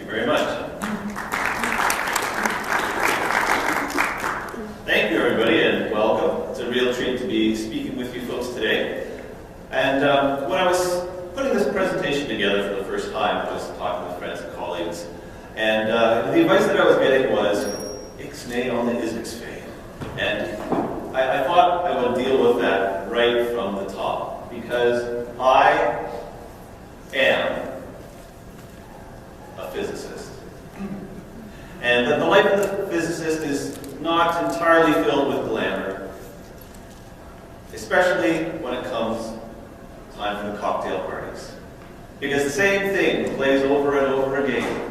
you very much. Thank you, everybody, and welcome. It's a real treat to be speaking with you folks today. And when I was putting this presentation together for the first time, I was talking with friends and colleagues, and the advice that I was getting was, ixnay on the isixfay. And I thought I would deal with that right from the top, because I am a physicist. And that the life of the physicist is not entirely filled with glamour, especially when it comes time for the cocktail parties. Because the same thing plays over and over again.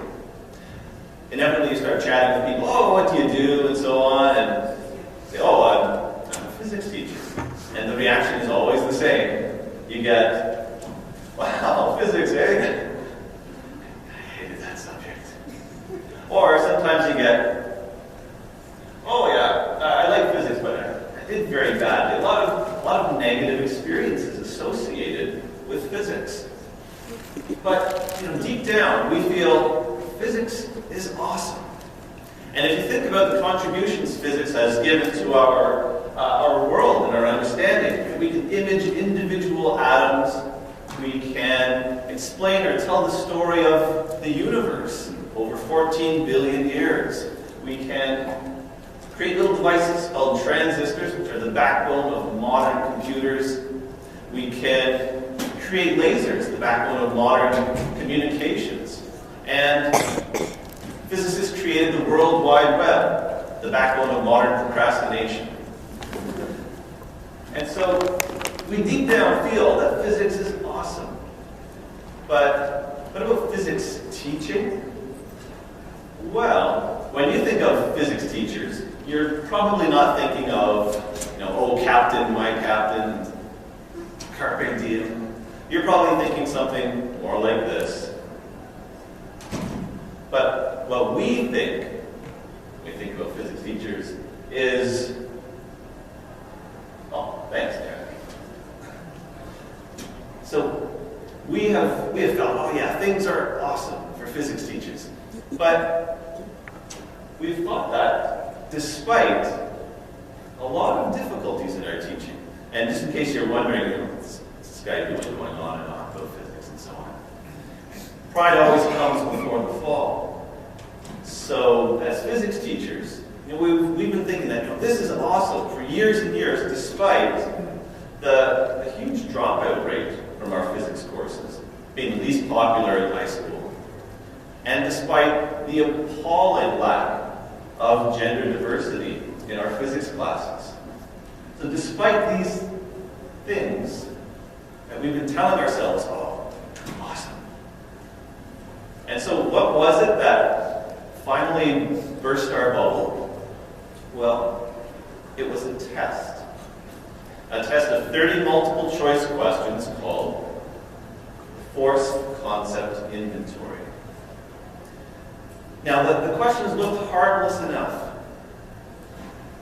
Inevitably you start chatting with people, oh, what do you do, and so on, and say, oh, I'm a physics teacher. And the reaction is always the same. You get, wow, physics, eh? I hated that subject. Or sometimes you get, oh yeah, I like physics, but I did very badly. A lot of negative experiences associated with physics. But deep down, we feel physics is awesome. And if you think about the contributions physics has given to our world and our understanding, we can image individual atoms, we can explain or tell the story of the universe over 14 billion years. We can create little devices called transistors, which are the backbone of modern computers. We can create lasers, the backbone of modern communications. And physicists created the World Wide Web, the backbone of modern procrastination. And so we deep down feel that physics is awesome. But what about physics teaching? Well, when you think of physics teachers, you're probably not thinking of, oh, captain, my captain, carpe diem. You're probably thinking something more like this. But what we think, when we think about physics teachers, is, oh, thanks, Derek. So we have felt, oh yeah, things are awesome for physics teachers. But we've thought that despite a lot of difficulties in our teaching. And just in case you're wondering, what's this guy doing going on and on about physics and so on. Pride always comes before the fall. So as physics teachers, we've been thinking that this is awesome for years and years, despite the huge dropout rate from our physics courses, being the least popular in high school, and despite the appalling lack of gender diversity in our physics classes. So despite these things that we've been telling ourselves, oh, awesome. And so what was it that finally burst our bubble? Well, it was a test. A test of 30 multiple choice questions called Force Concept Inventory. Now, the questions looked harmless enough.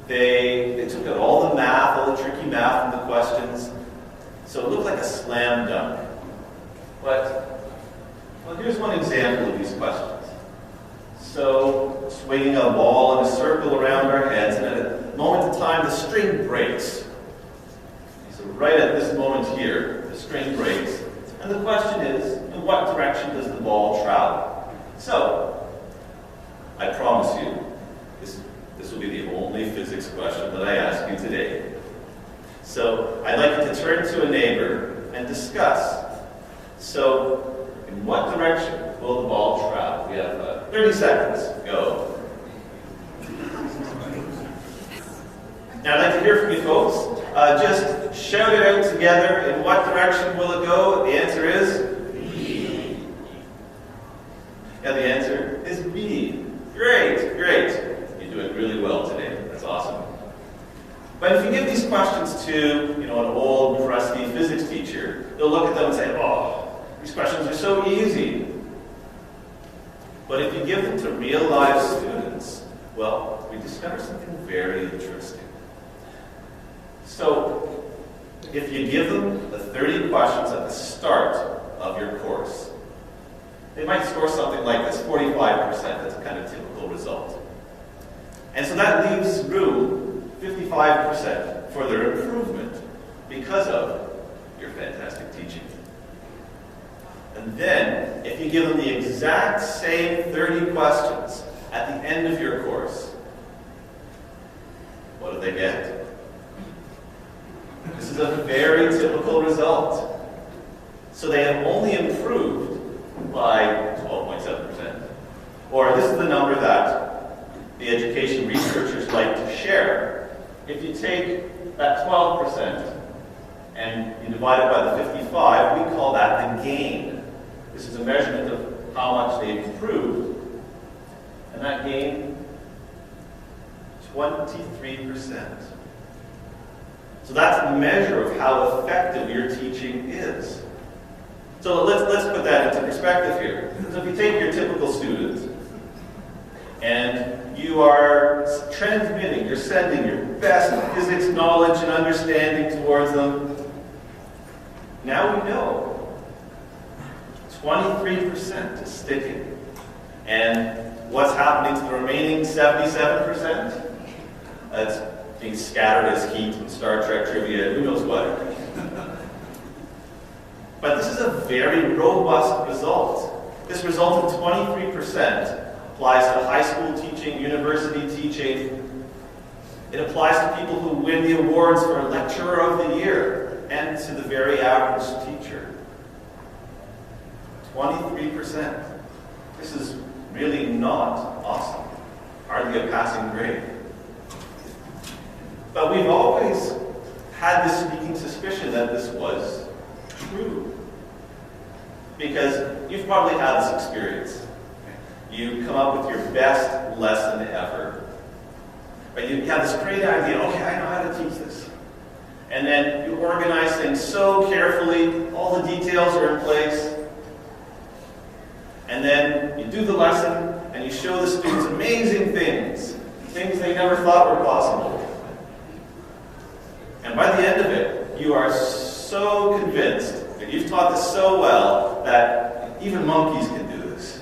They took out all the math, all the tricky math in the questions, so it looked like a slam dunk. But, well, here's one example of these questions. So, swinging a ball in a circle around our heads, and at a moment in time, the string breaks. So right at this moment here, the string breaks, and the question is, in what direction does the ball travel? So, I promise you, this will be the only physics question that I ask you today. So, I'd like you to turn to a neighbor and discuss. So, in what direction will the ball travel? We have 30 seconds. Go. Now, I'd like to hear from you folks. Just shout it out together. In what direction will it go? The answer is B. Yeah, the answer is B. Great, great. You're doing really well today. That's awesome. But if you give these questions to, an old, crusty physics teacher, they'll look at them and say, oh, these questions are so easy. But if you give them to real life students, well, we discover something very interesting. So, if you give them the 30 questions at the start of your course, they might score something like this, 45%. That's a kind of typical result. And so that leaves room, 55%, for their improvement because of your fantastic teaching. And then, if you give them the exact same 30 questions at the end of your course, what do they get? This is a very typical result. So they have only improved by 12.7%. Or this is the number that the education researchers like to share. If you take that 12% and you divide it by the 55, we call that the gain. This is a measurement of how much they've improved. And that gain, 23%. So that's the measure of how effective your teaching is. So let's put that into perspective here. So if you take your typical student and you are transmitting, you're sending your best physics knowledge and understanding towards them, now we know 23% is sticking. And what's happening to the remaining 77%? That's being scattered as heat in Star Trek trivia, who knows what. But this is a very robust result. This result of 23% applies to high school teaching, university teaching. It applies to people who win the awards for Lecturer of the Year and to the very average teacher. 23%. This is really not awesome. Hardly a passing grade. But we've always had this sneaking suspicion that this was true. Because you've probably had this experience. You come up with your best lesson ever. But you have this great idea, okay, I know how to teach this. And then you organize things so carefully, all the details are in place. And then you do the lesson, and you show the students amazing things they never thought were possible. And by the end of it, you are so convinced that you've taught this so well that even monkeys can do this.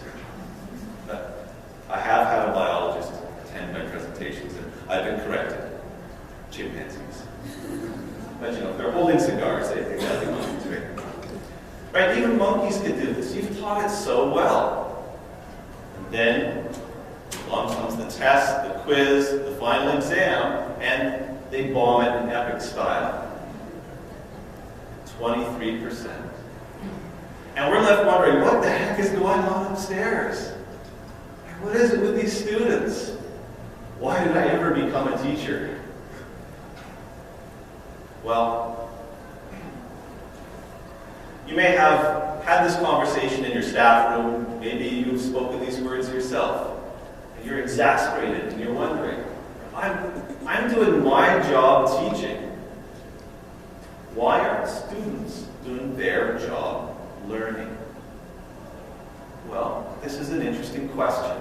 I have had a biologist attend my presentations, and I've been corrected. Chimpanzees. But you know, if they're holding cigars, they think nothing monkeys do. Right? Even monkeys can do this. You've taught it so well. And then along comes the test, the quiz, the final exam, and they bomb it in epic style. 23%. And we're left wondering, what the heck is going on upstairs? What is it with these students? Why did I ever become a teacher? Well, you may have had this conversation in your staff room. Maybe you've spoken these words yourself. And you're exasperated and you're wondering, I'm doing my job teaching. Why aren't students doing their job learning? Well, this is an interesting question.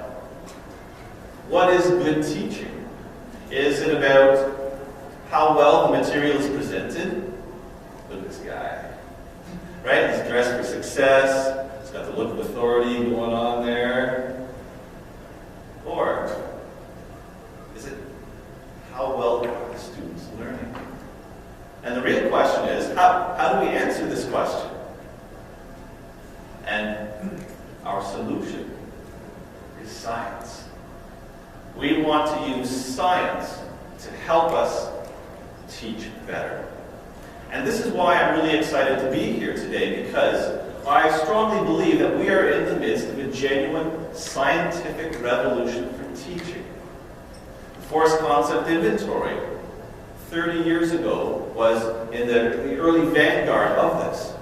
What is good teaching? Is it about how well the material is presented? Look at this guy. Right? He's dressed for success. He's got the look of authority going on there. Or is it how well are the students learning? And the real question is, how do we answer this question? And our solution is science. We want to use science to help us teach better. And this is why I'm really excited to be here today, because I strongly believe that we are in the midst of a genuine scientific revolution for teaching. The force concept inventory 30 years ago was in the early vanguard of this.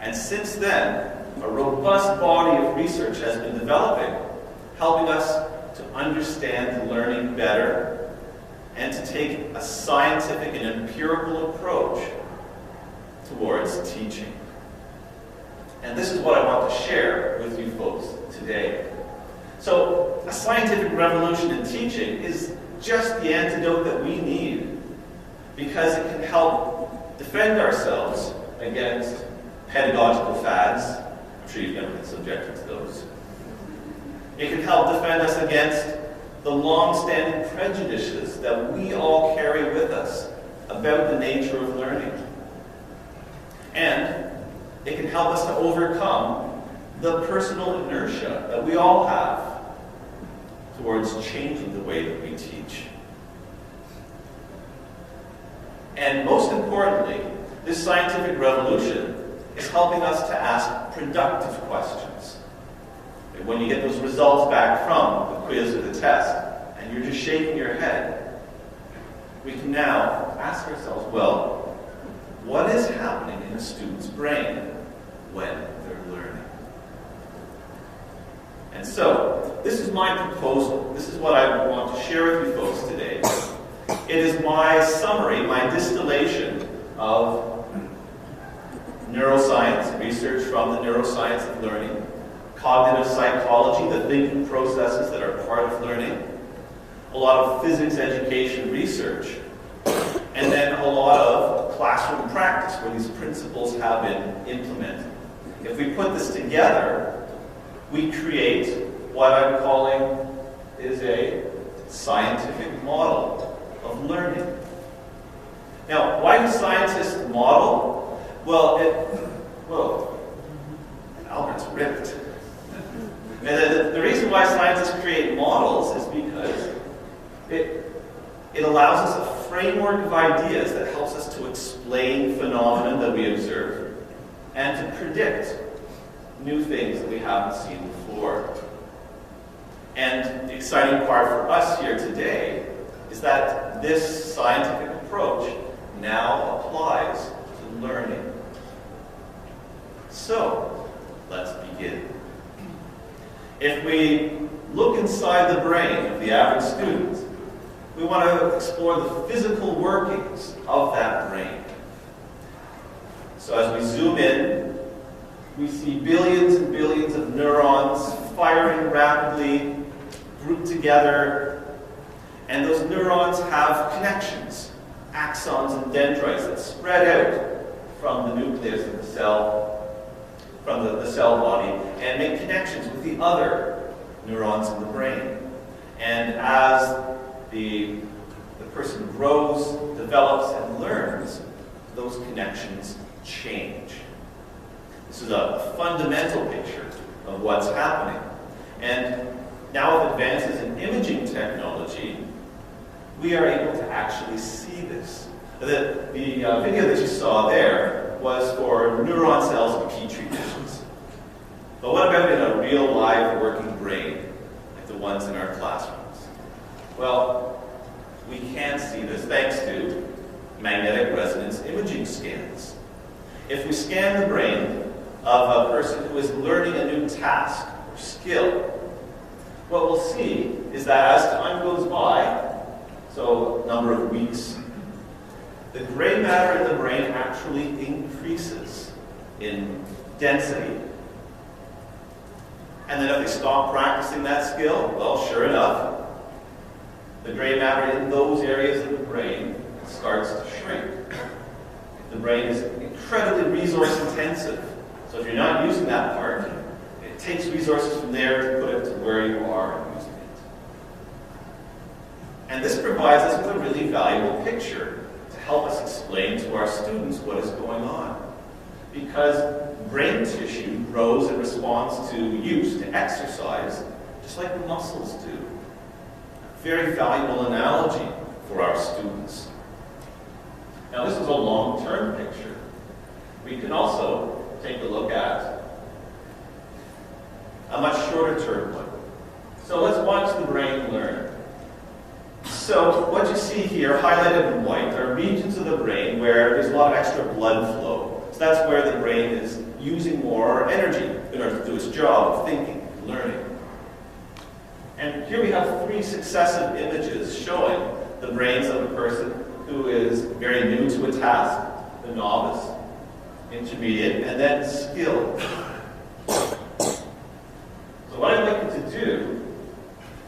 And since then, a robust body of research has been developing, helping us to understand learning better and to take a scientific and empirical approach towards teaching. And this is what I want to share with you folks today. So, a scientific revolution in teaching is just the antidote that we need, because it can help defend ourselves against pedagogical fads. I'm I'm sure you've never been subjected to those. It can help defend us against the long-standing prejudices that we all carry with us about the nature of learning. And it can help us to overcome the personal inertia that we all have towards changing the way that we teach. And most importantly, this scientific revolution is helping us to ask productive questions. When you get those results back from the quiz or the test, and you're just shaking your head, we can now ask ourselves, well, what is happening in a student's brain when they're learning? And so, this is my proposal. This is what I want to share with you folks today. It is my summary, my distillation of neuroscience, research from the neuroscience of learning, cognitive psychology, the thinking processes that are part of learning, a lot of physics education research, and then a lot of classroom practice where these principles have been implemented. If we put this together, we create what I'm calling is a scientific model of learning. Now, why do scientists model? Well, Albert's ripped. And the reason why scientists create models is because it allows us a framework of ideas that helps us to explain phenomena that we observe and to predict new things that we haven't seen before. And the exciting part for us here today is that this scientific approach now applies to learning. So, let's begin. If we look inside the brain of the average student, we want to explore the physical workings of that brain. So as we zoom in, we see billions and billions of neurons firing rapidly, grouped together, and those neurons have connections, axons and dendrites that spread out from the nucleus of the cell, from the cell body, and make connections with the other neurons in the brain. And as the person grows, develops, and learns, those connections change. This is a fundamental picture of what's happening. And now with advances in imaging technology, we are able to actually see this. The video that you saw there was for neuron cells in petri dishes. But what about in a real live working brain, like the ones in our classrooms? Well, we can see this thanks to magnetic resonance imaging scans. If we scan the brain of a person who is learning a new task or skill, what we'll see is that as time goes by, so a number of weeks, the gray matter in the brain actually increases in density. And then if they stop practicing that skill, well, sure enough, the gray matter in those areas of the brain starts to shrink. The brain is incredibly resource intensive. So if you're not using that part, it takes resources from there to put it to where you are using it. And this provides us with a really valuable picture to help us explain to our students what is going on. Because brain tissue grows in response to use, to exercise, just like the muscles do. A very valuable analogy for our students. Now this is a long-term picture. We can also take a look at a much shorter-term one. So let's watch the brain learn. So what you see here, highlighted in white, are regions of the brain where there's a lot of extra blood flow. So that's where the brain is using more energy in order to do its job of thinking, learning. And here we have 3 successive images showing the brains of a person who is very new to a task, the novice, intermediate, and then skilled. So what I'd like you to do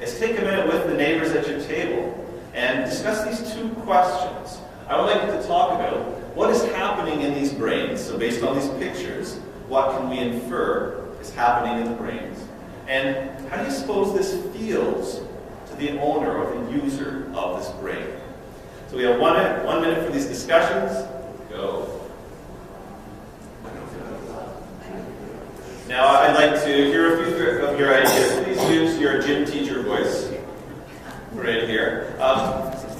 is take a minute with the neighbors at your table and discuss these 2 questions. I would like you to talk about what is happening in these brains. So based on these pictures, what can we infer is happening in the brains. And how do you suppose this feels to the owner or the user of this brain? So we have 1 minute for these discussions. Go. Now I'd like to hear a few of your ideas. Please use your gym teacher voice right here.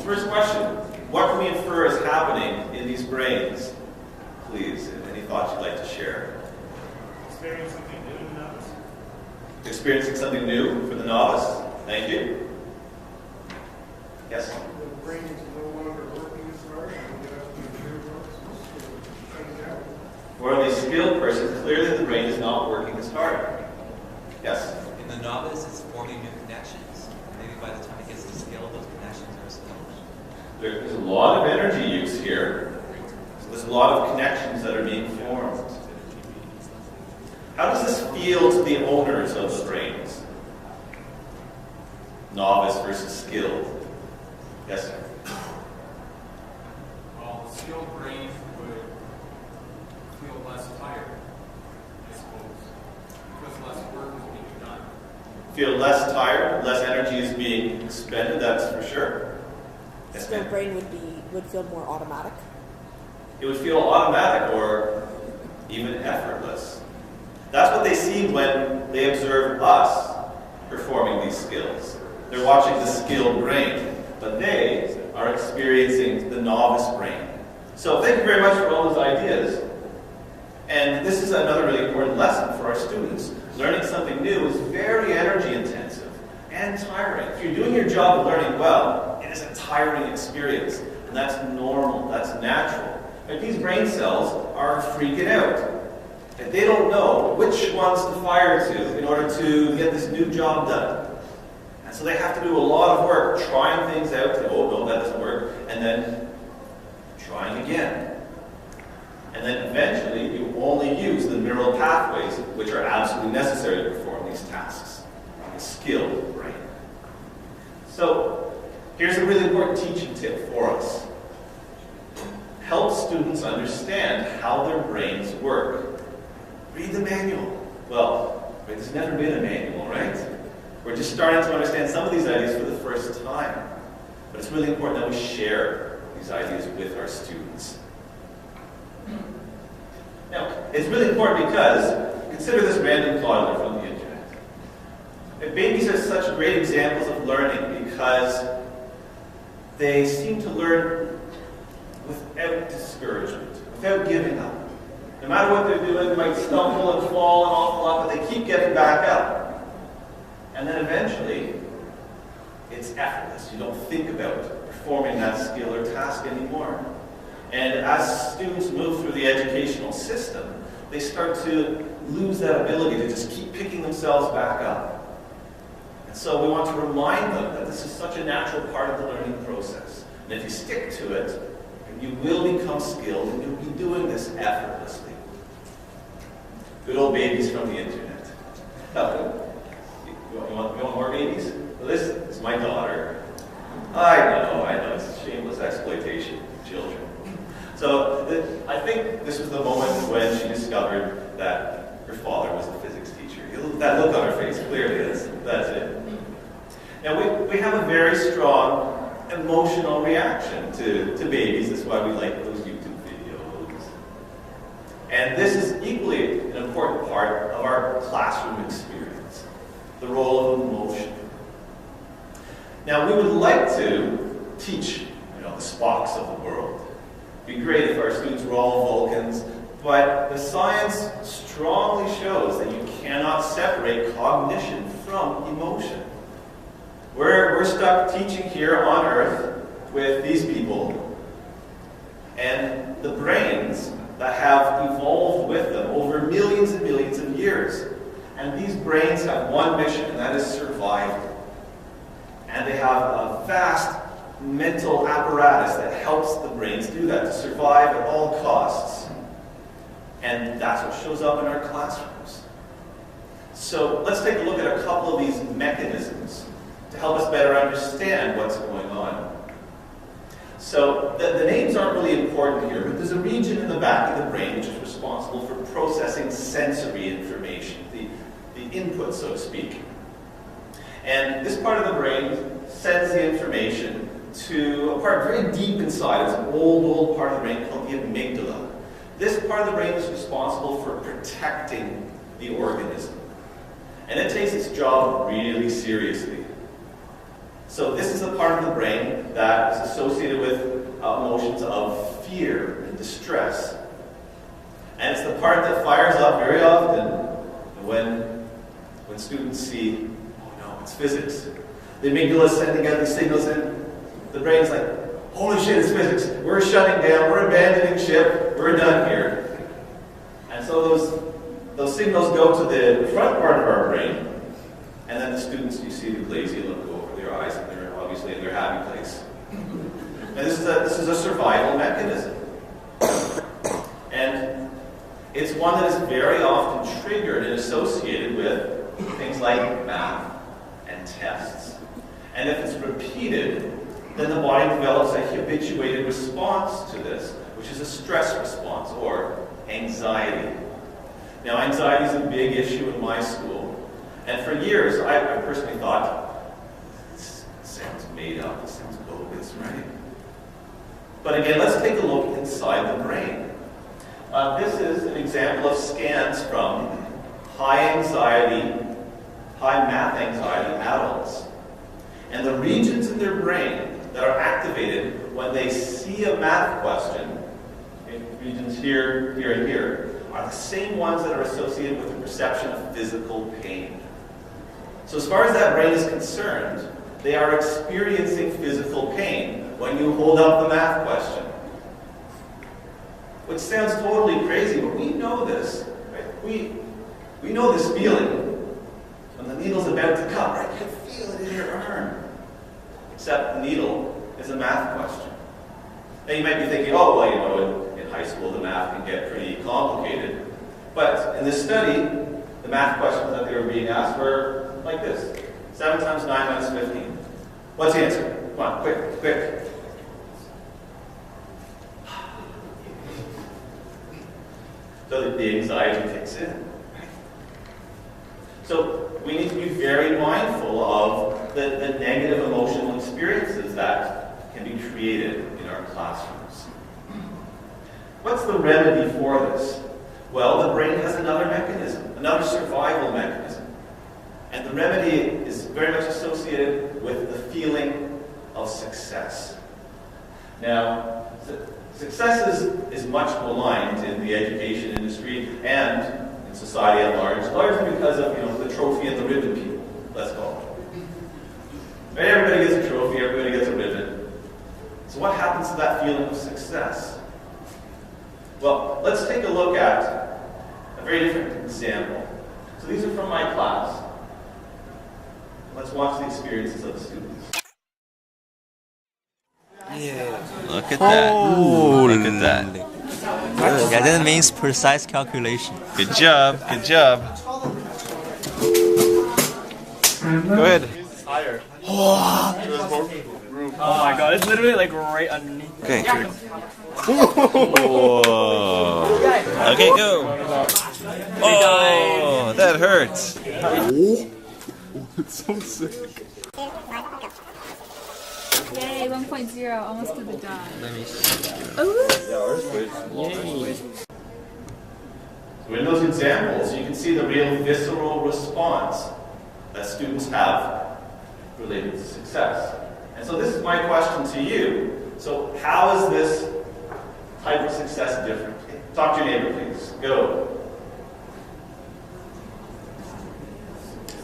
First question, what can we infer is happening in these brains? Please, any thoughts you'd like to share? Experiencing something new in the novice. Experiencing something new for the novice. Thank you. Yes? The brain is no longer working as hard, and it has to be mature process. For the skilled person, clearly the brain is not working as hard. Yes? In the novice, it's forming new connections. Maybe by the time it gets to skill, those connections are established. There's a lot of energy use here. So there's a lot of connections that are being formed. How does this feel to the owners of the brains? Novice versus skilled. Yes, sir? Well, the skilled brain would feel less tired, I suppose, because less work is being done. Feel less tired, less energy is being expended, that's for sure. Yes, Skilled ma'am? brain would feel more automatic. It would feel automatic or even effortless. That's what they see when they observe us performing these skills. They're watching the skilled brain, but they are experiencing the novice brain. So thank you very much for all those ideas. And this is another really important lesson for our students. Learning something new is very energy intensive and tiring. If you're doing your job of learning well, it is a tiring experience. And that's normal, that's natural. But these brain cells are freaking out. And they don't know which ones to fire to in order to get this new job done. And so they have to do a lot of work trying things out. Oh, no, that doesn't work. And then trying again. And then eventually you only use the neural pathways which are absolutely necessary to perform these tasks. A skilled brain. So here's a really important teaching tip for us. Help students understand how their brains work. Read the manual. Well, there's never been a manual, right? We're just starting to understand some of these ideas for the first time. But it's really important that we share these ideas with our students. Now, it's really important because consider this random toddler from the internet. And babies are such great examples of learning because they seem to learn without discouragement, without giving up. No matter what they're doing, they might stumble and fall an awful lot, but they keep getting back up. And then eventually, it's effortless. You don't think about performing that skill or task anymore. And as students move through the educational system, they start to lose that ability to just keep picking themselves back up. And so we want to remind them that this is such a natural part of the learning process. And if you stick to it, you will become skilled and you'll be doing this effortlessly. Good old babies from the internet. You want more babies? Well, this is my daughter. I know, it's shameless exploitation of children. So I think this was the moment when she discovered that her father was a physics teacher. That look on her face clearly is, that's it. Now we have a very strong emotional reaction to babies. That's why we like those YouTube videos. And this is equally an important part of our classroom experience, the role of emotion. Now we would like to teach, the Spocks of the world. It'd be great if our students were all Vulcans, but the science strongly shows that you cannot separate cognition from emotion. We're stuck teaching here on Earth with these people and the brains that have evolved with them over millions and millions of years. And these brains have one mission, and that is survival. And they have a vast mental apparatus that helps the brains do that, to survive at all costs. And that's what shows up in our classrooms. So let's take a look at a couple of these mechanisms to help us better understand what's going on. So the names aren't really important here, but there's a region in the back of the brain which is responsible for processing sensory information. input, so to speak. And this part of the brain sends the information to a part very deep inside. It's an old part of the brain called the amygdala. This part of the brain is responsible for protecting the organism. And it takes its job really seriously. So this is the part of the brain that is associated with emotions of fear and distress. And it's the part that fires up very often when students see, oh no, it's physics. The amygdala is sending out these signals in. The brain's like, holy shit, it's physics. We're shutting down, we're abandoning ship, we're done here. And so those signals go to the front part of our brain, and then the students, you see the glazy look go over their eyes, and they're obviously in their happy place. And this is a survival mechanism. And it's one that is very often triggered and associated with things like math and tests. And if it's repeated, then the body develops a habituated response to this, which is a stress response, or anxiety. Now, anxiety is a big issue in my school. And for years, I personally thought, this sounds made up, this sounds bogus, right? But again, let's take a look inside the brain. This is an example of scans from high math anxiety adults. And the regions in their brain that are activated when they see a math question, regions here, here, and here, are the same ones that are associated with the perception of physical pain. So as far as that brain is concerned, they are experiencing physical pain when you hold up the math question. Which sounds totally crazy, but we know this. Right? We know this feeling when the needle's about to come, right? You can feel it in your arm. Except the needle is a math question. Now you might be thinking, oh, well, you know, in high school the math can get pretty complicated. But in this study, the math questions that they were being asked were like this. 7 times 9 minus 15. What's the answer? Come on, quick, quick. So that the anxiety kicks in. So we need to be very mindful of the negative emotional experiences that can be created in our classrooms. What's the remedy for this? Well, the brain has another mechanism, another survival mechanism. And the remedy is very much associated with the feeling of success. Now, success is much maligned in the education industry and in society at large, largely because of the trophy and the ribbon people, let's call it. Right? Everybody gets a trophy, everybody gets a ribbon. So what happens to that feeling of success? Well, let's take a look at a very different example. So these are from my class. Let's watch the experiences of the students. Yeah. Look at that. Ooh, look at that. Yeah, that means precise calculation. Good job. Good job. Go ahead. Higher. Oh my god, it's literally like right underneath. Okay. Whoa. Okay, go. Oh, that hurts. It's so sick. Yay, 1.0, almost to the dot. Let me see. So in those examples, you can see the real visceral response that students have related to success. And so this is my question to you. So how is this type of success different? Talk to your neighbor, please. Go.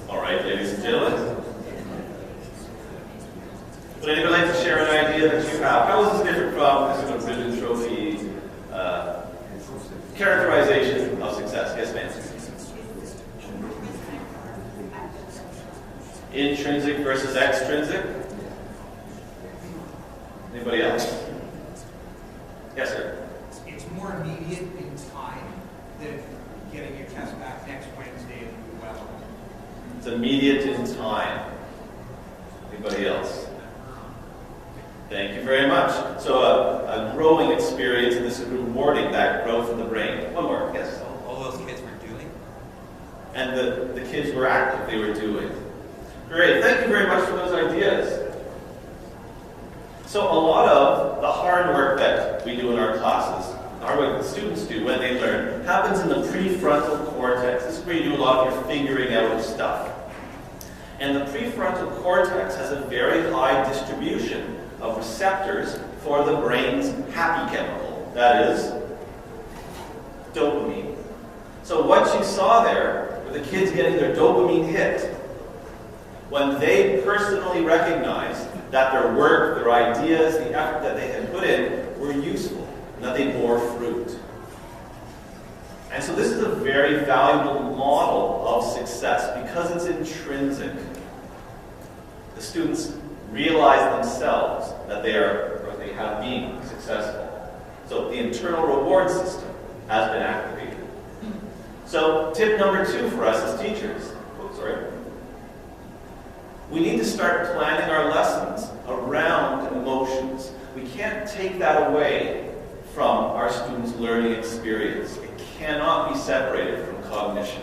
All right, ladies and gentlemen. Would anybody like to share an idea that you have? How is this different from this sort of ribbon trophy characterization of success? Yes, ma'am. Intrinsic versus extrinsic? Anybody else? Yes, sir. It's more immediate in time than getting your test back next Wednesday and do well. It's immediate in time. Anybody else? Thank you very much. So a growing experience, and this is rewarding that growth in the brain. One more, yes? All those kids were doing? and the kids were active, they were doing. Great, thank you very much for those ideas. So a lot of the hard work that we do in our classes, or what the students do when they learn, happens in the prefrontal cortex. This is where you do a lot of your figuring out of stuff. And the prefrontal cortex has a very high distribution of receptors for the brain's happy chemical, that is, dopamine. So what you saw there were the kids getting their dopamine hit when they personally recognized that their work, their ideas, the effort that they had put in were useful and that they bore fruit. And so this is a very valuable model of success because it's intrinsic. The students realize themselves that they are, or they have been successful. So the internal reward system has been activated. So tip number 2 for us as teachers. Oops, sorry. We need to start planning our lessons around emotions. We can't take that away from our students' learning experience. It cannot be separated from cognition.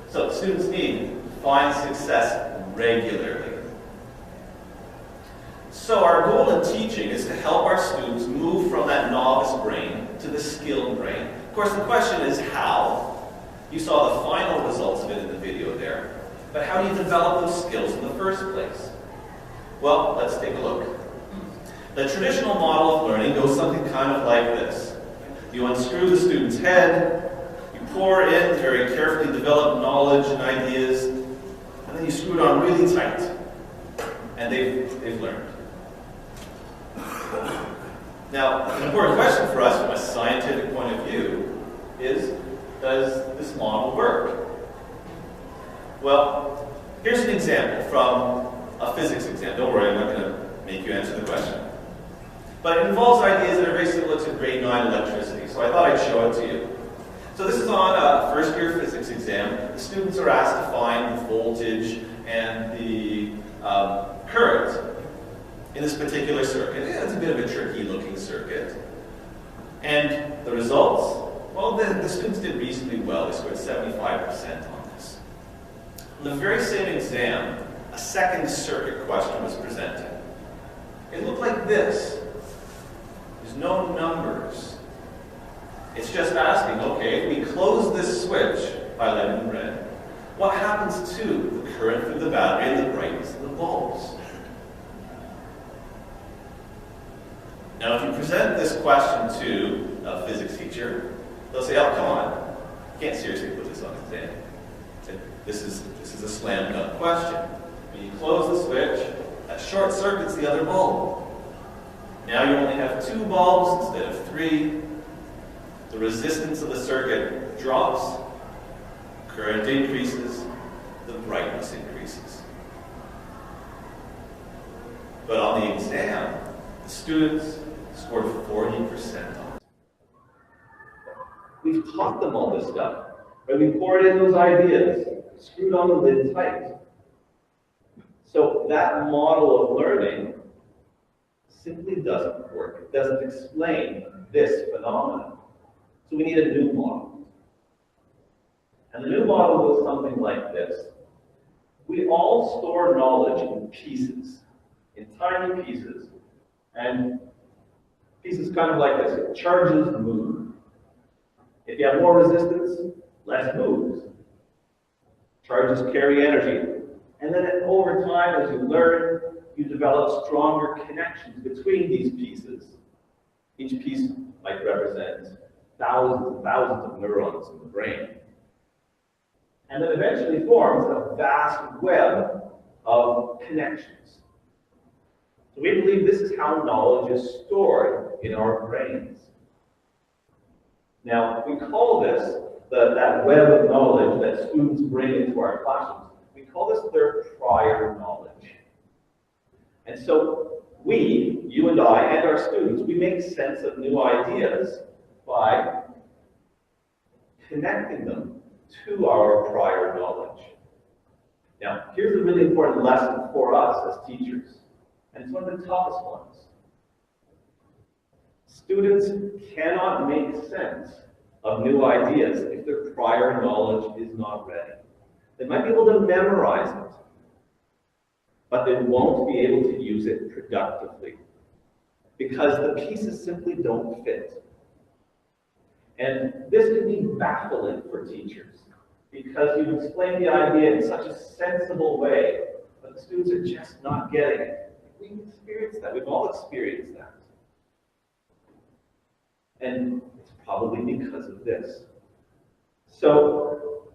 So students need to find success regularly. So our goal in teaching is to help our students move from that novice brain to the skilled brain. Of course, the question is how. You saw the final results of it in the video there. But how do you develop those skills in the first place? Well, let's take a look. The traditional model of learning goes something kind of like this. You unscrew the student's head, you pour in very carefully developed knowledge and ideas, and then you screw it on really tight. And they've learned. Now, an important question for us from a scientific point of view is, does this model work? Well, here's an example from a physics exam. Don't worry, I'm not going to make you answer the question. But it involves ideas that are very similar to grade 9 electricity, so I thought I'd show it to you. So this is on a first-year physics exam. The students are asked to find the voltage and the current in this particular circuit. Yeah, it's a bit of a tricky-looking circuit. And the results? Well, the students did reasonably well. They scored 75% on this. In the very same exam, a second circuit question was presented. It looked like this. There's no numbers. It's just asking, okay, if we close this switch, highlighted in red, what happens to the current through the battery and the brightness of the bulbs? Now, if you present this question to a physics teacher, they'll say, oh, come on, you can't seriously put this on exam. This is a slam dunk question. When you close the switch, that short circuits the other bulb. Now you only have 2 bulbs instead of 3. The resistance of the circuit drops, current increases, the brightness increases. But on the exam, the students scored 40% on it. We've taught them all this stuff, but we poured in those ideas, screwed on the lid tight. So that model of learning simply doesn't work. It doesn't explain this phenomenon. So we need a new model. And the new model goes something like this. We all store knowledge in pieces, in tiny pieces, and pieces kind of like this. Charges move. If you have more resistance, less moves. Charges carry energy. And then over time, as you learn, you develop stronger connections between these pieces. Each piece might represent thousands and thousands of neurons in the brain. And then eventually forms a vast web of connections. So we believe this is how knowledge is stored in our brains. Now, we call this, that web of knowledge that students bring into our classrooms, we call this their prior knowledge. And so we, you and I, and our students, we make sense of new ideas by connecting them to our prior knowledge. Now, here's a really important lesson for us as teachers, and it's one of the toughest ones. Students cannot make sense of new ideas if their prior knowledge is not ready. They might be able to memorize it, but they won't be able to use it productively because the pieces simply don't fit. And this can be baffling for teachers because you explain the idea in such a sensible way, but the students are just not getting it. We've experienced that. We've all experienced that. And it's probably because of this. So,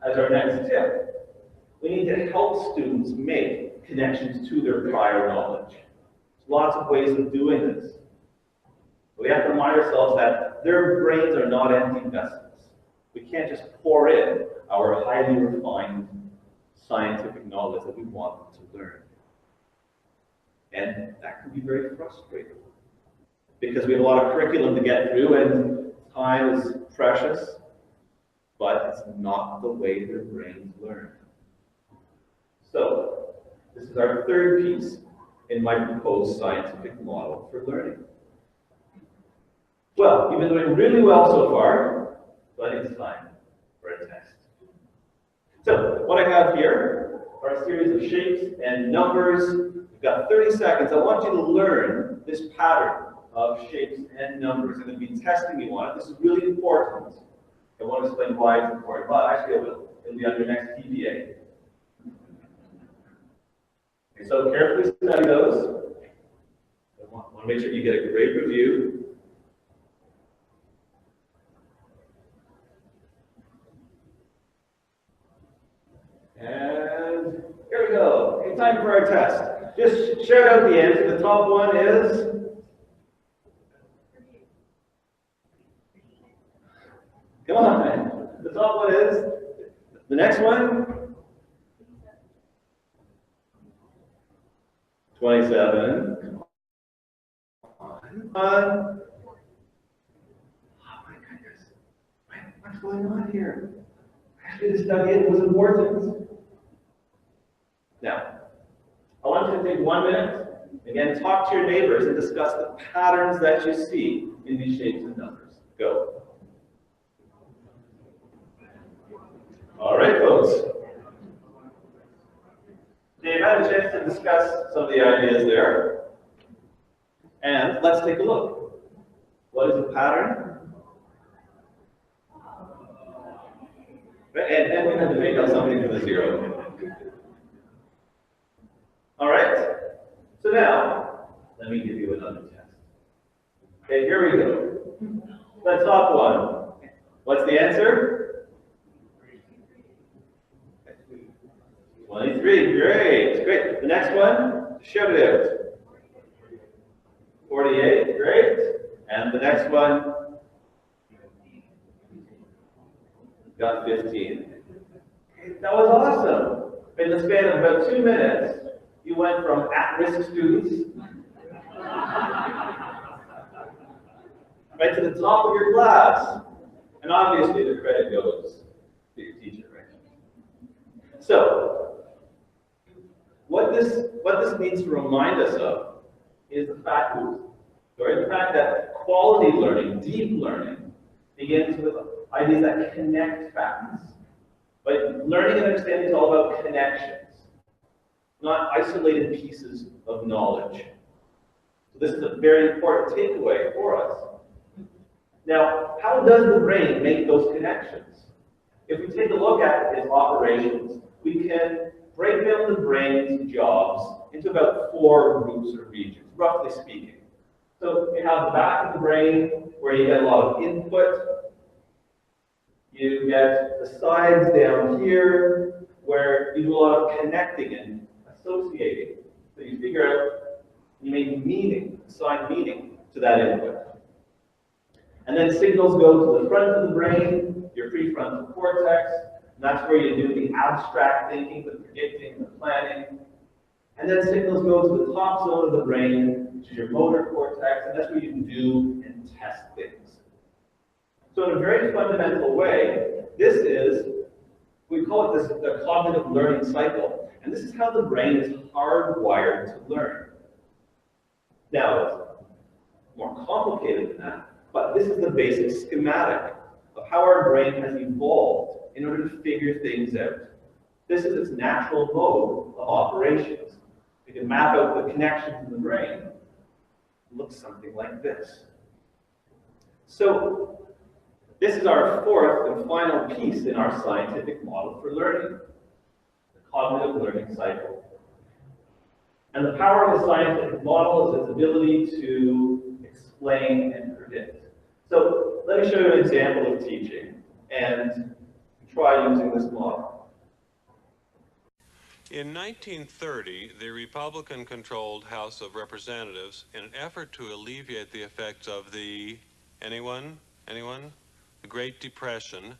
as our next tip, we need to help students make connections to their prior knowledge. There's lots of ways of doing this. We have to remind ourselves that their brains are not empty vessels. We can't just pour in our highly refined scientific knowledge that we want them to learn. And that can be very frustrating because we have a lot of curriculum to get through and time is precious, but it's not the way their brains learn. So, this is our third piece in my proposed scientific model for learning. Well, you've been doing really well so far, so I think it's time for a test. So, what I have here are a series of shapes and numbers. We've got 30 seconds. I want you to learn this pattern of shapes and numbers. I'm going to be testing you on it. This is really important. I won't explain why it's important, but actually I will. It'll be on your next PBA. Okay, so carefully study those. I want to make sure you get a great review. And here we go. Okay, time for our test. Just shout out the answer. The top one is... Come on. The top one is... The next one? 27. Come on. Oh my goodness. What's going on here? Actually, this dug in was important. Now, I want you to take 1 minute, again, talk to your neighbors and discuss the patterns that you see in these shapes and numbers. Go. All right, folks. You've had a chance to discuss some of the ideas there. And let's take a look. What is the pattern? And we have to make up something for the zero. All right? So now, let me give you another test. Okay, here we go. The top one. What's the answer? 23. Great. Great. The next one, shout it out. 48. Great. And the next one, got 15. That was awesome. In the span of about 2 minutes, you went from at-risk students right to the top of your class. And obviously the credit goes to your teacher, right? So, what this needs to remind us of is the fact that quality learning, deep learning, begins with ideas that connect facts. But learning and understanding is all about connections, not isolated pieces of knowledge. So this is a very important takeaway for us. Now, how does the brain make those connections? If we take a look at its operations, we can break down the brain's jobs into about 4 groups or regions, roughly speaking. So you have the back of the brain where you get a lot of input. You get the sides down here where you do a lot of connecting and associating. So you figure out, you make meaning, assign meaning to that input. And then signals go to the front of the brain, your prefrontal cortex. And that's where you do the abstract thinking, the predicting, the planning. And then signals go to the top zone of the brain, which is your motor cortex, and that's where you can do and test things. So in a very fundamental way, this is, we call it the cognitive learning cycle. And this is how the brain is hardwired to learn. Now, it's more complicated than that, but this is the basic schematic of how our brain has evolved in order to figure things out. This is its natural mode of operations. We can map out the connections in the brain. It looks something like this. So, this is our fourth and final piece in our scientific model for learning, the cognitive learning cycle. And the power of the scientific model is its ability to explain and predict. So let me show you an example of teaching and try using this model. In 1930, the Republican-controlled House of Representatives, in an effort to alleviate the effects of the, anyone? The Great Depression,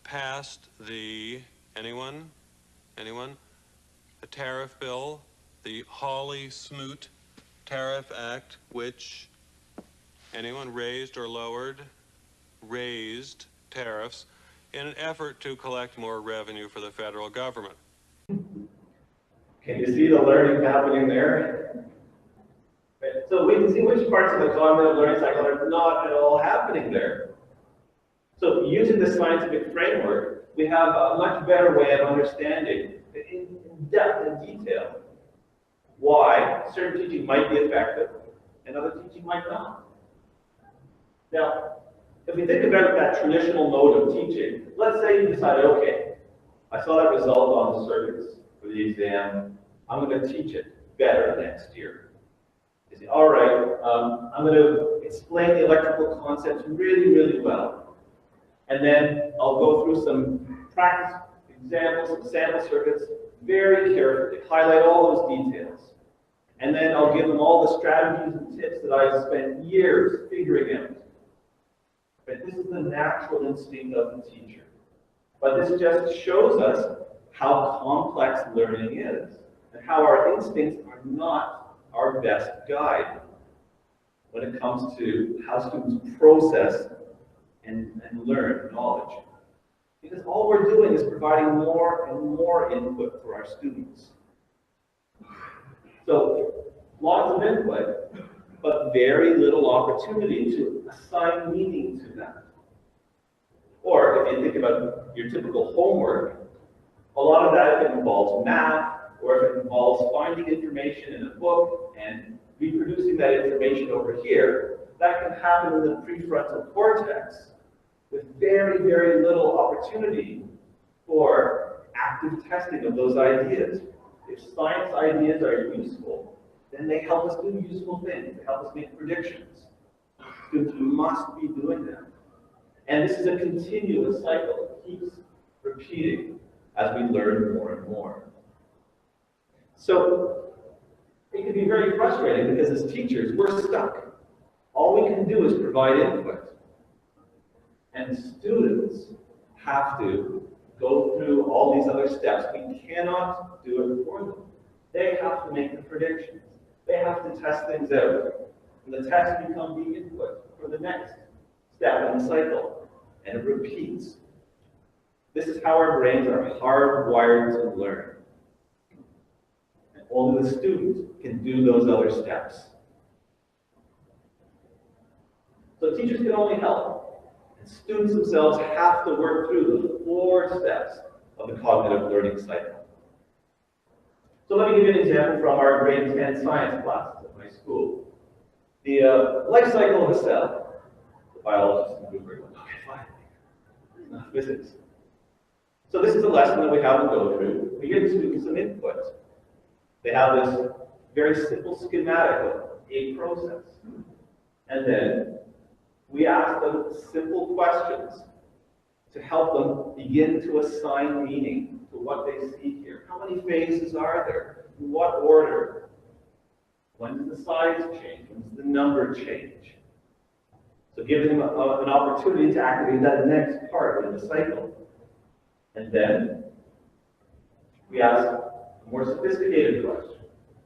passed the, anyone? The tariff bill, the Hawley-Smoot Tariff Act, which, anyone raised or lowered? Raised tariffs in an effort to collect more revenue for the federal government. Can you see the learning happening there? Right. So we can see which parts of the cognitive learning cycle are not at all happening there. So using the scientific framework, we have a much better way of understanding in depth and detail why certain teaching might be effective and other teaching might not. Now, if we think about that traditional mode of teaching, let's say you decided, okay, I saw that result on the circuits for the exam, I'm going to teach it better next year. You say, all right, I'm going to explain the electrical concepts really, really well. And then I'll go through some practice examples, some sample circuits, very carefully, highlight all those details. And then I'll give them all the strategies and tips that I've spent years figuring out. But this is the natural instinct of the teacher. But this just shows us how complex learning is and how our instincts are not our best guide when it comes to how students process and learn knowledge. Because all we're doing is providing more and more input for our students. So, lots of input, but very little opportunity to assign meaning to that. Or if you think about your typical homework, a lot of that, if it involves math, or if it involves finding information in a book and reproducing that information over here, that can happen in the prefrontal cortex with very, very little opportunity for active testing of those ideas. If science ideas are useful, then they help us do useful things. They help us make predictions. Students must be doing them. And this is a continuous cycle. It keeps repeating as we learn more and more. So it can be very frustrating because as teachers, we're stuck. All we can do is provide input. And students have to go through all these other steps. We cannot do it for them. They have to make the predictions. They have to test things out. And the tests become the input for the next step in the cycle. And it repeats. This is how our brains are hardwired to learn. And only the student can do those other steps. So teachers can only help. And students themselves have to work through the 4 steps of the cognitive learning cycle. So let me give you an example from our grade 10 science classes at my school. The life cycle of a cell. The biologists in the group are going, okay, fine. It's not physics. So this is a lesson that we have to go through. We give the students some input. They have this very simple schematic of a process. And then we ask them simple questions to help them begin to assign meaning to what they see here. How many phases are there? In what order? When does the size change? When does the number change? So giving them an opportunity to activate that next part in the cycle. And then we ask a more sophisticated question.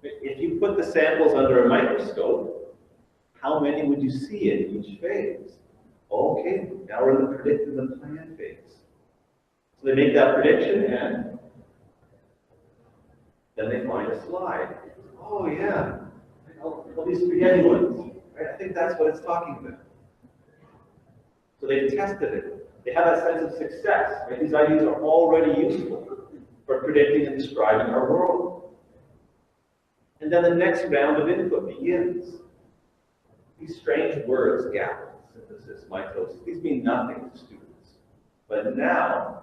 If you put the samples under a microscope, how many would you see in each phase? Okay, now we're in the predict and the plan phase. So they make that prediction and then they find a slide. Oh yeah, all these spaghetti ones. Right? I think that's what it's talking about. So they've tested it. They have that sense of success. Right? These ideas are already useful for predicting and describing our world. And then the next round of input begins. These strange words, gap, synthesis, mitosis, these mean nothing to students. But now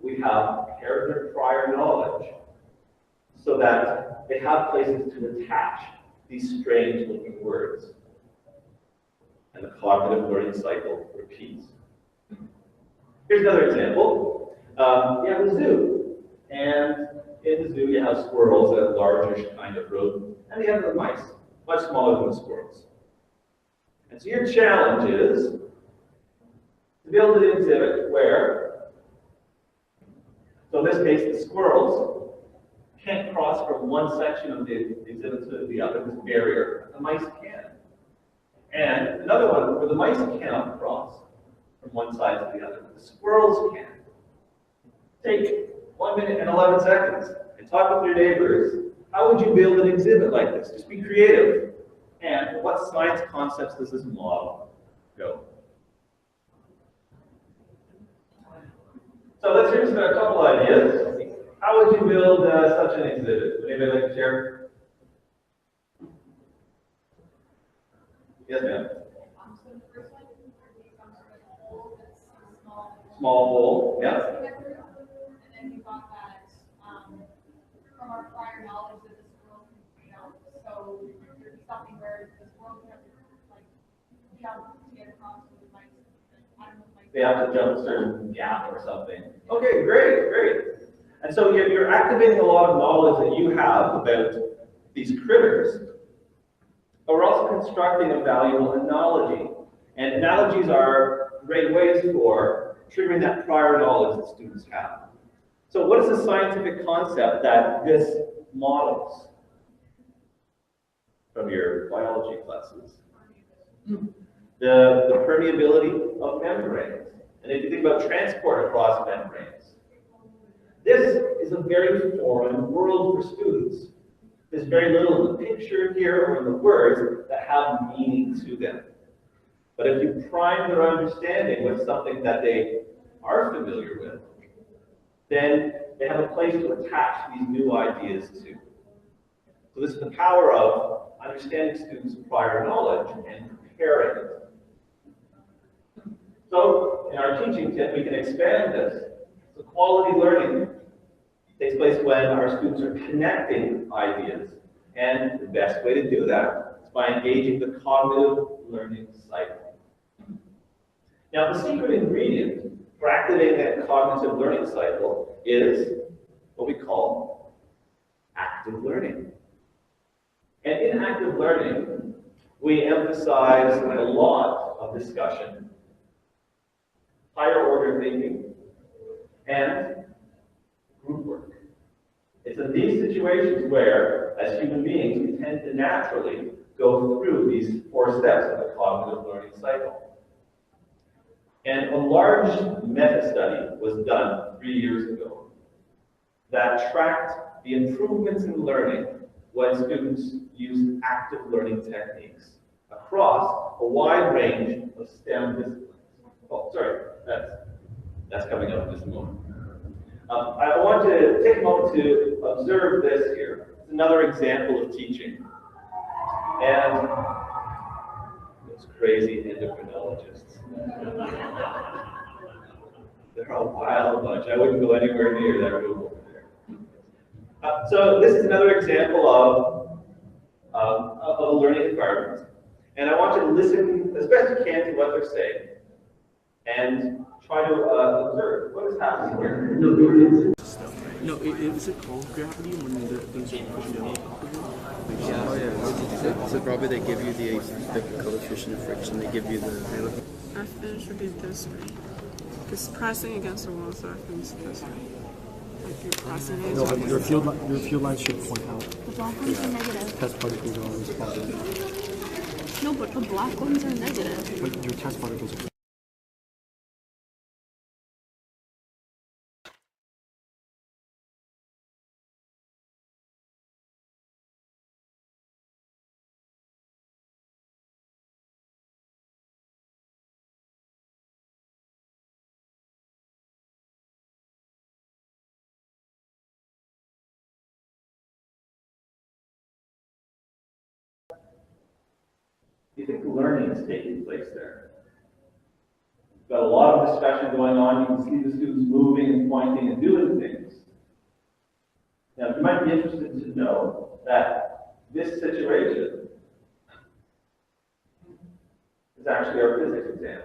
we have paired their prior knowledge so that they have places to attach these strange looking words. And the cognitive learning cycle repeats. Here's another example. You have a zoo. And in the zoo you have squirrels, a largish kind of rodent, and you have the mice, much smaller than the squirrels. And so your challenge is to build an exhibit where, so in this case, the squirrels can't cross from one section of the exhibit to the other, this barrier. The mice can. And another one where the mice cannot cross from one side to the other, but the squirrels can. Take 1 minute and 11 seconds and talk with your neighbors. How would you build an exhibit like this? Just be creative. And what science concepts does this model go? So let's hear just a couple ideas. How would you build such an exhibit? Would anybody like to share? Yes, ma'am. So the first one would be some sort of hole that's small. Small bowl, yeah. And then we thought that from our prior knowledge that the squirrel can jump, so there'd be something where the squirrel can like jump to get across with the mice. I don't know if mice. They have to jump a certain gap or something. Okay, great, great. And so you're activating a lot of knowledge that you have about these critters, but we're also constructing a valuable analogy. And analogies are great ways for triggering that prior knowledge that students have. So what is the scientific concept that this models from your biology classes? The permeability of membranes. And if you think about transport across membranes, this is a very foreign world for students. There's very little in the picture here or in the words that have meaning to them. But if you prime their understanding with something that they are familiar with, then they have a place to attach these new ideas to. So this is the power of understanding students' prior knowledge and preparing it. So in our teaching tip, we can expand this. So quality learning takes place when our students are connecting ideas. And the best way to do that is by engaging the cognitive learning cycle. Now, the secret ingredient for activating that cognitive learning cycle is what we call active learning. And in active learning, we emphasize a lot of discussion, higher order thinking, and group work. It's in these situations where, as human beings, we tend to naturally go through these 4 steps of the cognitive learning cycle. And a large meta-study was done 3 years ago that tracked the improvements in learning when students used active learning techniques across a wide range of STEM disciplines. Oh, sorry, that's coming up in just a moment. I want to take a moment to observe this here. It's another example of teaching. And those crazy endocrinologists. They're a wild bunch. I wouldn't go anywhere near that room over there. So this is another example of a learning environment. And I want you to listen as best you can to what they're saying. And try to observe what is happening here. Is it called gravity when things are pushed down? Oh yeah. So probably they give you the coefficient of friction. They give you the. Fn should be this way. Because pressing against the wall, so Fn's this way. Like you're pressing it. No, your field line should point out. The black ones are negative. Test particles are always positive. No, but the black ones are negative. But your test particles are do you think learning is taking place there? Got a lot of discussion going on. You can see the students moving and pointing and doing things. Now, you might be interested to know that this situation is actually our physics exam.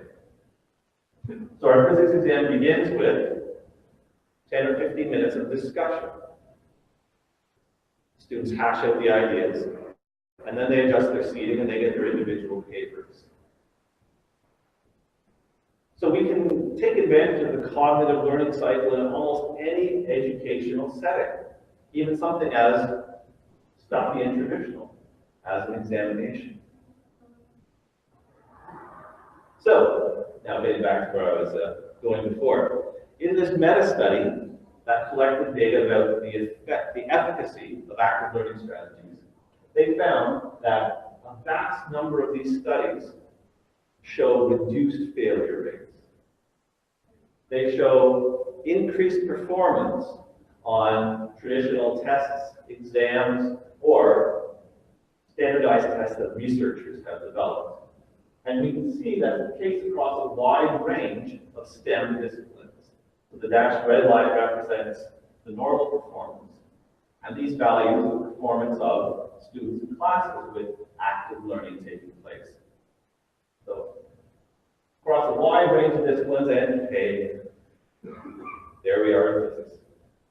So our physics exam begins with 10 or 15 minutes of discussion. Students hash out the ideas, and then they adjust their seating and they get their individual papers. So we can take advantage of the cognitive learning cycle in almost any educational setting, even something as stuffy and traditional as an examination. So, now getting back to where I was going before. In this meta-study that collected data about the efficacy of active learning strategies, they found that a vast number of these studies show reduced failure rates. They show increased performance on traditional tests, exams, or standardized tests that researchers have developed. And we can see that's the case across a wide range of STEM disciplines. So the dashed red line represents the normal performance. And these values are the performance of students in classes with active learning taking place. So across a wide range of disciplines and there we are in physics,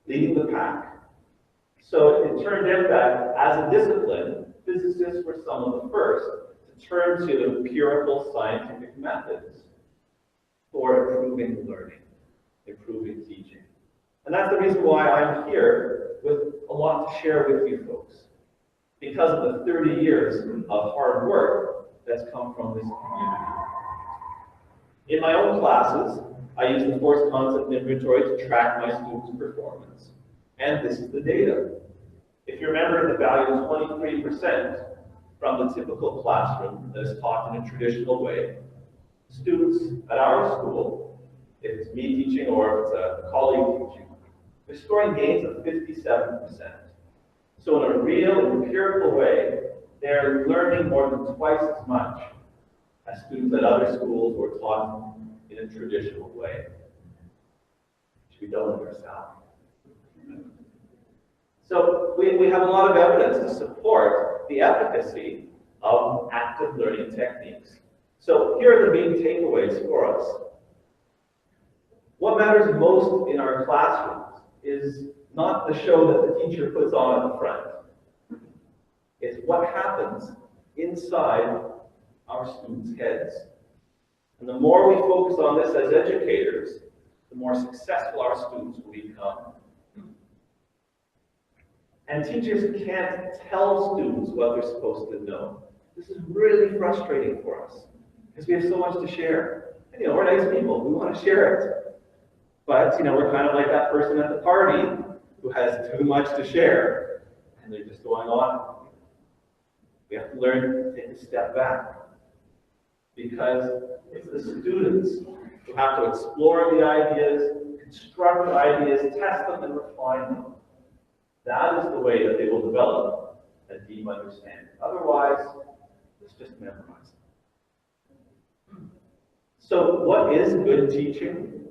leading the pack. So it turned out that as a discipline, physicists were some of the first to turn to empirical scientific methods for improving learning, improving teaching. And that's the reason why I'm here with a lot to share with you folks, because of the 30 years of hard work that's come from this community. In my own classes, I use the force concept inventory to track my students' performance. And this is the data. If you remember, the value is 23% from the typical classroom that is taught in a traditional way. Students at our school, if it's me teaching or if it's a colleague teaching, they're scoring gains of 57%. So in a real empirical way, they're learning more than twice as much as students at other schools who are taught in a traditional way, which we don't understand. So we have a lot of evidence to support the efficacy of active learning techniques. So here are the main takeaways for us. What matters most in our classrooms is not the show that the teacher puts on at the front. It's what happens inside our students' heads. And the more we focus on this as educators, the more successful our students will become. And teachers can't tell students what they're supposed to know. This is really frustrating for us, because we have so much to share. And, we're nice people, we want to share it. But, we're kind of like that person at the party who has too much to share, and they're just going on. We have to learn to take a step back, because it's the students who have to explore the ideas, construct the ideas, test them, and refine them. That is the way that they will develop a deep understanding. Otherwise, it's just memorizing. So what is good teaching?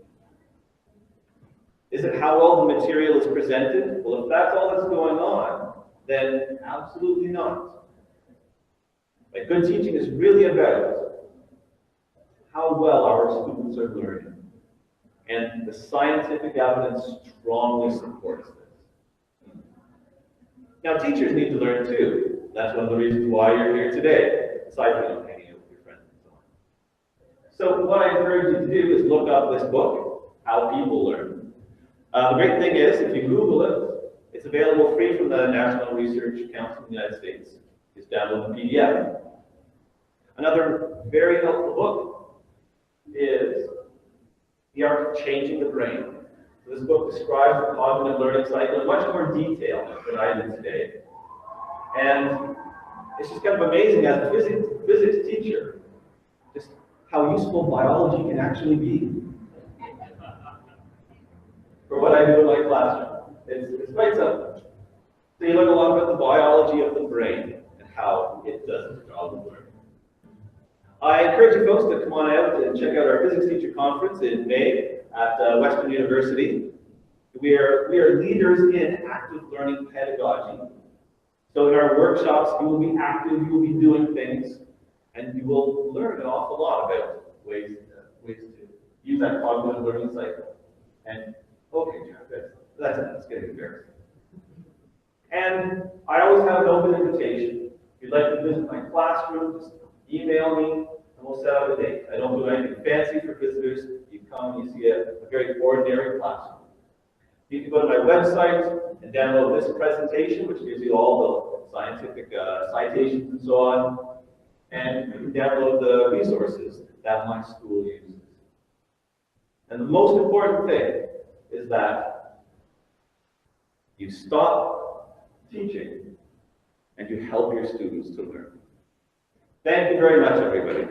Is it how well the material is presented? Well, if that's all that's going on, then absolutely not. Like, good teaching is really about how well our students are learning. And the scientific evidence strongly supports this. Now, teachers need to learn too. That's one of the reasons why you're here today, aside from hanging out with your friends and so on. So what I encourage you to do is look up this book, How People Learn. The great thing is, if you Google it, it's available free from the National Research Council of the United States. Just download the PDF. Another very helpful book is The Art of Changing the Brain. So this book describes the cognitive learning cycle in much more detail than I did today. And it's just kind of amazing as a physics teacher, just how useful biology can actually be for what I do in my classroom. It's quite simple. So you learn a lot about the biology of the brain and how it does its job of learning. I encourage you folks to come on out and check out our physics teacher conference in May at Western University. We are leaders in active learning pedagogy. So in our workshops, you will be active, you will be doing things, and you will learn an awful lot about ways to use that cognitive learning cycle. And okay, Jeff, that's getting embarrassing. And I always have an open invitation. If you'd like to visit my classroom, just email me, and we'll set up a date. I don't do anything fancy for visitors. You come and you see a very ordinary classroom. You can go to my website and download this presentation, which gives you all the scientific citations and so on. And you can download the resources that my school uses. And the most important thing is that you stop teaching and you help your students to learn. Thank you very much, everybody.